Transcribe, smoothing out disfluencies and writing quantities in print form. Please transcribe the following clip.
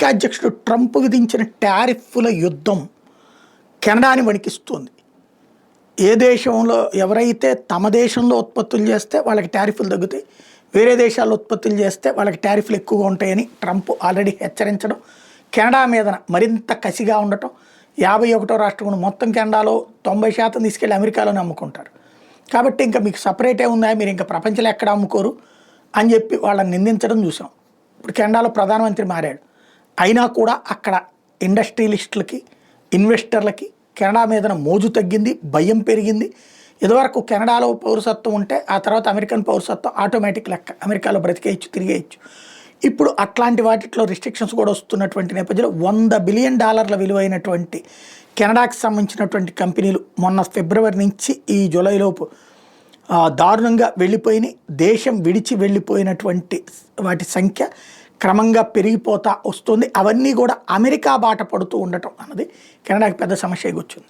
America అధ్యక్షుడు Trump విధించిన టారిఫ్ల యుద్ధం కెనడాని వణికిస్తుంది. ఏ దేశంలో ఎవరైతే తమ దేశంలో ఉత్పత్తులు చేస్తే వాళ్ళకి టారిఫ్లు తగ్గుతాయి, వేరే దేశాల్లో ఉత్పత్తులు చేస్తే వాళ్ళకి టారిఫ్లు ఎక్కువగా ఉంటాయని ట్రంప్ ఆల్రెడీ హెచ్చరించడం, కెనడా మీద మరింత కసిగా ఉండటం. 51వ రాష్ట్రం మొత్తం కెనడాలో 90% తీసుకెళ్ళి అమెరికాలోనే అమ్ముకుంటారు. కాబట్టి ఇంకా మీకు సపరేటే ఉందా, మీరు ఇంకా ప్రపంచంలో ఎక్కడ అమ్ముకోరు అని చెప్పి వాళ్ళని నిందించడం చూసాం. ఇప్పుడు కెనడాలో ప్రధానమంత్రి మారాడు, అయినా కూడా అక్కడ ఇండస్ట్రియలిస్టులకి, ఇన్వెస్టర్లకి కెనడా మీద మోజు తగ్గింది, భయం పెరిగింది. ఇదివరకు కెనడాలో పౌరసత్వం ఉంటే ఆ తర్వాత అమెరికన్ పౌరసత్వం ఆటోమేటిక్ లెక్క, అమెరికాలో బ్రతికేయచ్చు, తిరిగేయచ్చు. ఇప్పుడు అట్లాంటి వాటిలో రిస్ట్రిక్షన్స్ కూడా వస్తున్నటువంటి నేపథ్యంలో $100 బిలియన్ విలువైనటువంటి కెనడాకి సంబంధించినటువంటి కంపెనీలు మొన్న ఫిబ్రవరి నుంచి ఈ జూలైలోపు దారుణంగా వెళ్ళిపోయినాయి. దేశం విడిచి వెళ్ళిపోయినటువంటి వాటి సంఖ్య క్రమంగా పెరిగిపోతా వస్తుంది. అవన్నీ కూడా అమెరికా బాట పడుతూ ఉండటం అన్నది కెనడాకి పెద్ద సమస్యగా వచ్చింది.